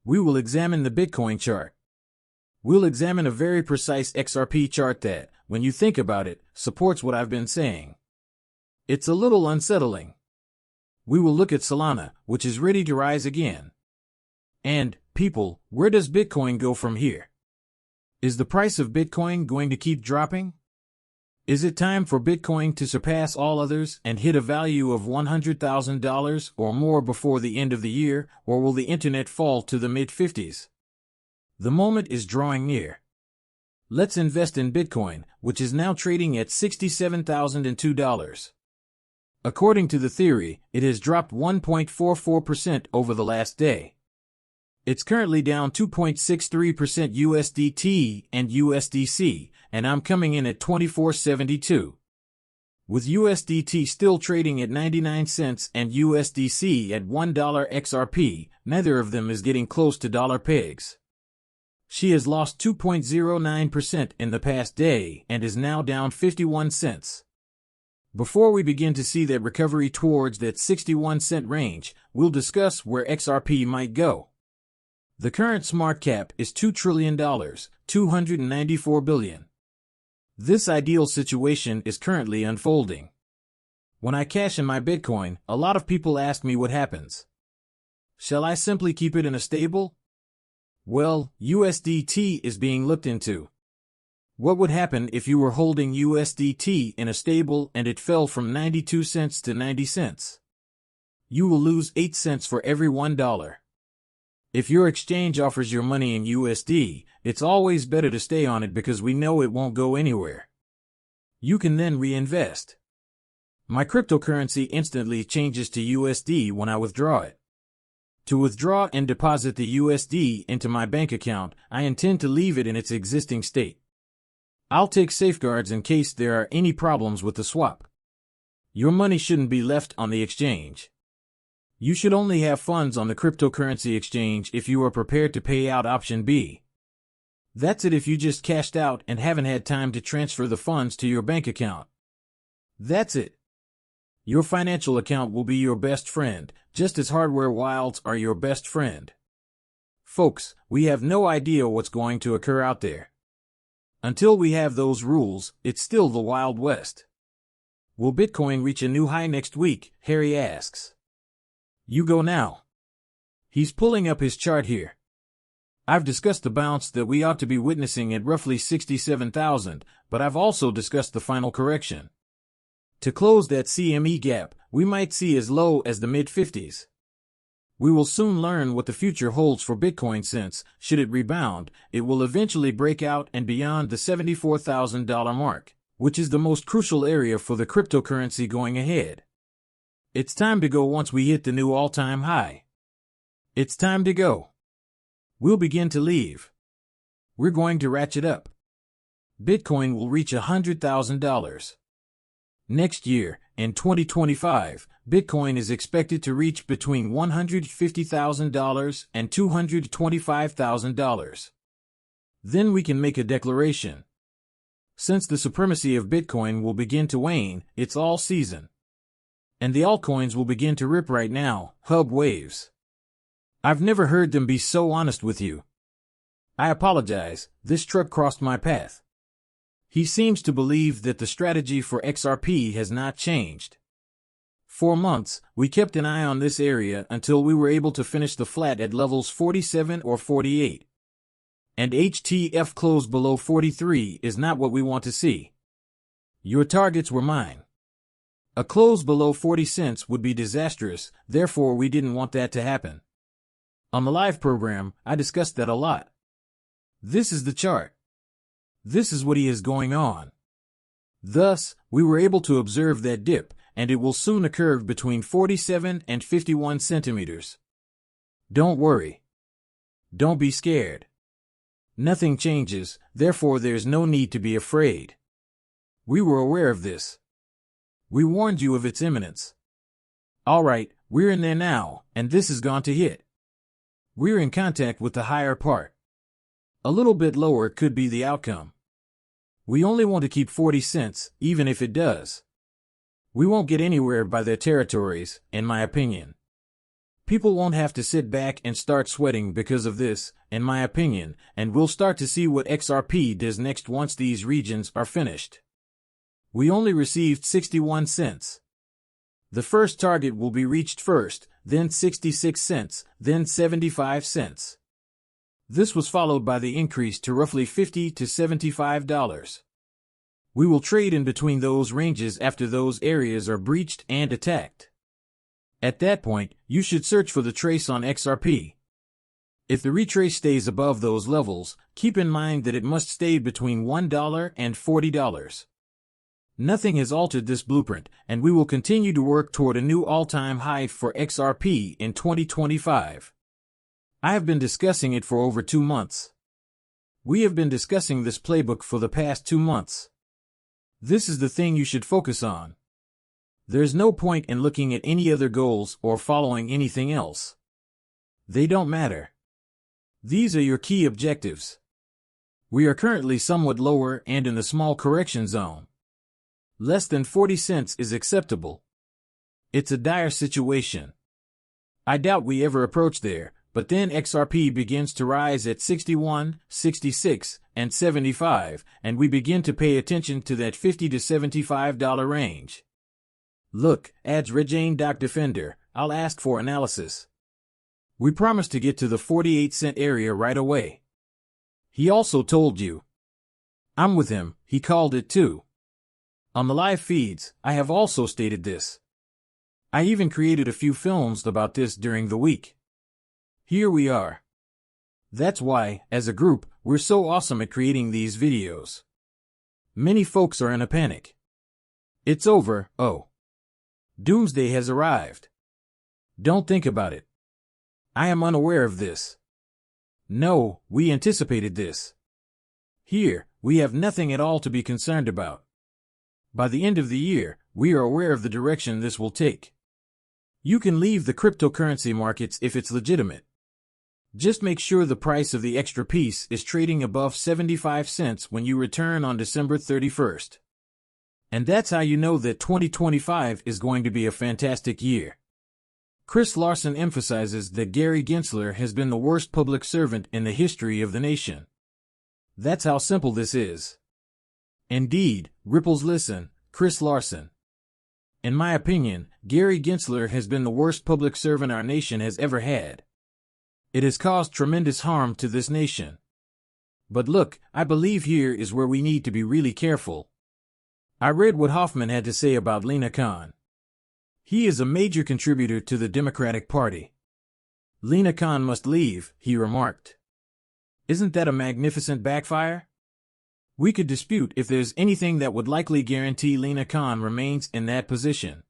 We will examine the Bitcoin chart. We'll examine a very precise XRP chart that, when you think about it, supports what I've been saying. It's a little unsettling. We will look at Solana, which is ready to rise again. And, people, where does Bitcoin go from here? Is the price of Bitcoin going to keep dropping? Is it time for Bitcoin to surpass all others and hit a value of $100,000 or more before the end of the year, or will the internet fall to the mid-50s? The moment is drawing near. Let's invest in Bitcoin, which is now trading at $67,002. According to the theory, it has dropped 1.44% over the last day. It's currently down 2.63% USDT and USDC, and I'm coming in at 24.72. With USDT still trading at 99 cents and USDC at $1 XRP, neither of them is getting close to dollar pegs. She has lost 2.09% in the past day and is now down 51 cents. Before we begin to see that recovery towards that 61-cent range, we'll discuss where XRP might go. The current smart cap is $2 trillion, $294 billion. This ideal situation is currently unfolding. When I cash in my Bitcoin, a lot of people ask me what happens. Shall I simply keep it in a stable? Well, USDT is being looked into. What would happen if you were holding USDT in a stable and it fell from 92 cents to 90 cents? You will lose 8 cents for every $1. If your exchange offers your money in USD, it's always better to stay on it because we know it won't go anywhere. You can then reinvest. My cryptocurrency instantly changes to USD when I withdraw it. To withdraw and deposit the USD into my bank account, I intend to leave it in its existing state. I'll take safeguards in case there are any problems with the swap. Your money shouldn't be left on the exchange. You should only have funds on the cryptocurrency exchange if you are prepared to pay out option B. That's it if you just cashed out and haven't had time to transfer the funds to your bank account. That's it. Your financial account will be your best friend, just as hardware wilds are your best friend. Folks, we have no idea what's going to occur out there. Until we have those rules, it's still the Wild West. Will Bitcoin reach a new high next week? Harry asks. You go now. He's pulling up his chart here. I've discussed the bounce that we ought to be witnessing at roughly 67,000, but I've also discussed the final correction. To close that CME gap, we might see as low as the mid-50s. We will soon learn what the future holds for Bitcoin since, should it rebound, it will eventually break out and beyond the $74,000 mark, which is the most crucial area for the cryptocurrency going ahead. It's time to go once we hit the new all-time high. It's time to go. We'll begin to leave. We're going to ratchet up. Bitcoin will reach $100,000. Next year, in 2025, Bitcoin is expected to reach between $150,000 and $225,000. Then we can make a declaration. Since the supremacy of Bitcoin will begin to wane, it's all season. And the altcoins will begin to rip right now, hub waves. I've never heard them be so honest with you. I apologize, this truck crossed my path. He seems to believe that the strategy for XRP has not changed. For months, we kept an eye on this area until we were able to finish the flat at levels 47 or 48. And HTF close below 43 is not what we want to see. Your targets were mine. A close below 40 cents would be disastrous, therefore we didn't want that to happen. On the live program, I discussed that a lot. This is the chart. This is what is going on. Thus, we were able to observe that dip, and it will soon occur between 47 and 51 centimeters. Don't worry. Don't be scared. Nothing changes, therefore there's no need to be afraid. We were aware of this. We warned you of its imminence. All right, we're in there now, and this is going to hit. We're in contact with the higher part. A little bit lower could be the outcome. We only want to keep 40 cents, even if it does. We won't get anywhere by their territories, in my opinion. People won't have to sit back and start sweating because of this, in my opinion, and we'll start to see what XRP does next once these regions are finished. We only received 61 cents. The first target will be reached first, then 66 cents, then 75 cents. This was followed by the increase to roughly $50 to $75. We will trade in between those ranges after those areas are breached and attacked. At that point, you should search for the trace on XRP. If the retrace stays above those levels, keep in mind that it must stay between $1 and $40. Nothing has altered this blueprint, and we will continue to work toward a new all-time high for XRP in 2025. I have been discussing it for over 2 months. We have been discussing this playbook for the past 2 months. This is the thing you should focus on. There's no point in looking at any other goals or following anything else. They don't matter. These are your key objectives. We are currently somewhat lower and in the small correction zone. Less than 40 cents is acceptable. It's a dire situation. I doubt we ever approach there, but then XRP begins to rise at 61, 66, and 75, and we begin to pay attention to that $50 to $75 range. Look, adds Regane Doc Defender, I'll ask for analysis. We promised to get to the 48-cent area right away. He also told you. I'm with him, he called it too. On the live feeds, I have also stated this. I even created a few films about this during the week. Here we are. That's why, as a group, we're so awesome at creating these videos. Many folks are in a panic. It's over, oh. Doomsday has arrived. Don't think about it. I am unaware of this. No, we anticipated this. Here, we have nothing at all to be concerned about. By the end of the year, we are aware of the direction this will take. You can leave the cryptocurrency markets if it's legitimate. Just make sure the price of the extra piece is trading above 75 cents when you return on December 31st. And that's how you know that 2025 is going to be a fantastic year. Chris Larsen emphasizes that Gary Gensler has been the worst public servant in the history of the nation. That's how simple this is. Indeed, ripples listen, Chris Larsen. In my opinion, Gary Gensler has been the worst public servant our nation has ever had. It has caused tremendous harm to this nation. But look, I believe here is where we need to be really careful. I read what Hoffman had to say about Lina Khan. He is a major contributor to the Democratic Party. Lina Khan must leave, he remarked. Isn't that a magnificent backfire? We could dispute if there's anything that would likely guarantee Lina Khan remains in that position.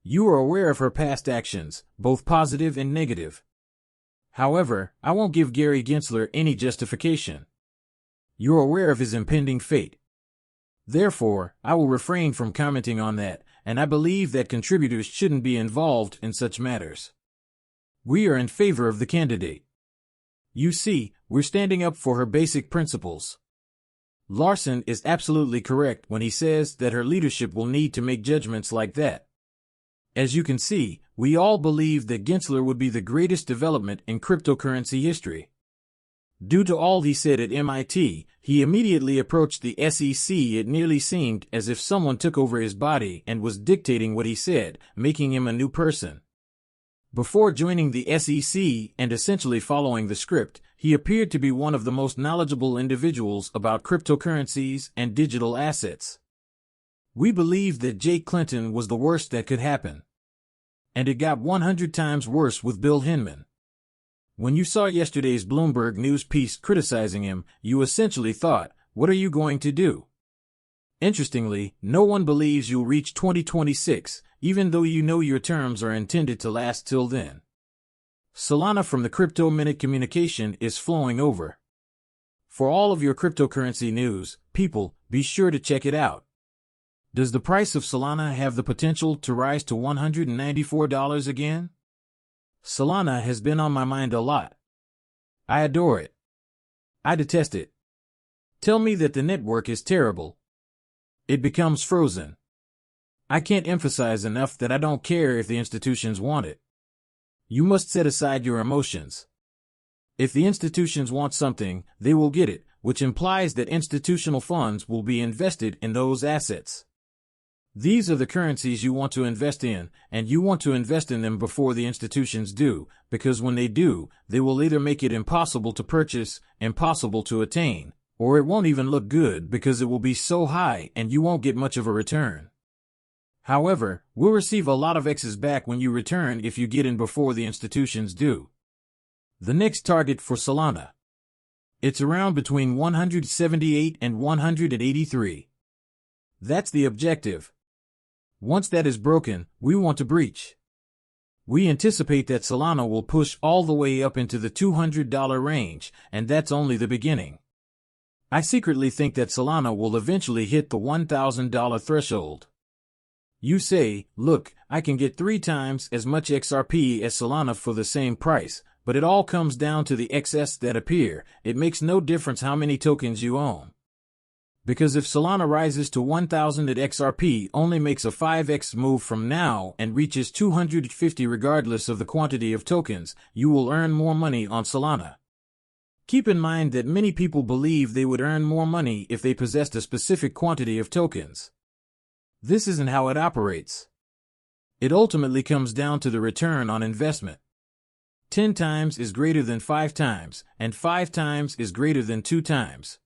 You are aware of her past actions, both positive and negative. However, I won't give Gary Gensler any justification. You're aware of his impending fate. Therefore, I will refrain from commenting on that, and I believe that contributors shouldn't be involved in such matters. We are in favor of the candidate. You see, we're standing up for her basic principles. Larsen is absolutely correct when he says that her leadership will need to make judgments like that. As you can see, we all believe that Gensler would be the greatest development in cryptocurrency history. Due to all he said at MIT, he immediately approached the SEC. It nearly seemed as if someone took over his body and was dictating what he said, making him a new person. Before joining the SEC and essentially following the script, he appeared to be one of the most knowledgeable individuals about cryptocurrencies and digital assets. We believe that Jake Clinton was the worst that could happen. And it got 100 times worse with Bill Hinman. When you saw yesterday's Bloomberg News piece criticizing him, you essentially thought, what are you going to do? Interestingly, no one believes you'll reach 2026, even though you know your terms are intended to last till then. Solana from the Crypto Minute communication is flowing over. For all of your cryptocurrency news, people, be sure to check it out. Does the price of Solana have the potential to rise to $194 again? Solana has been on my mind a lot. I adore it. I detest it. Tell me that the network is terrible. It becomes frozen. I can't emphasize enough that I don't care if the institutions want it. You must set aside your emotions. If the institutions want something, they will get it, which implies that institutional funds will be invested in those assets. These are the currencies you want to invest in, and you want to invest in them before the institutions do, because when they do, they will either make it impossible to purchase, impossible to attain, or it won't even look good because it will be so high and you won't get much of a return. However, we'll receive a lot of X's back when you return if you get in before the institutions do. The next target for Solana. It's around between 178 and 183. That's the objective. Once that is broken, we want to breach. We anticipate that Solana will push all the way up into the $200 range, and that's only the beginning. I secretly think that Solana will eventually hit the $1,000 threshold. You say, look, I can get 3 times as much XRP as Solana for the same price, but it all comes down to the excess that appear. It makes no difference how many tokens you own. Because if Solana rises to 1,000 at XRP only makes a 5x move from now and reaches 250 regardless of the quantity of tokens, you will earn more money on Solana. Keep in mind that many people believe they would earn more money if they possessed a specific quantity of tokens. This isn't how it operates. It ultimately comes down to the return on investment. 10 times is greater than 5 times, and 5 times is greater than 2 times.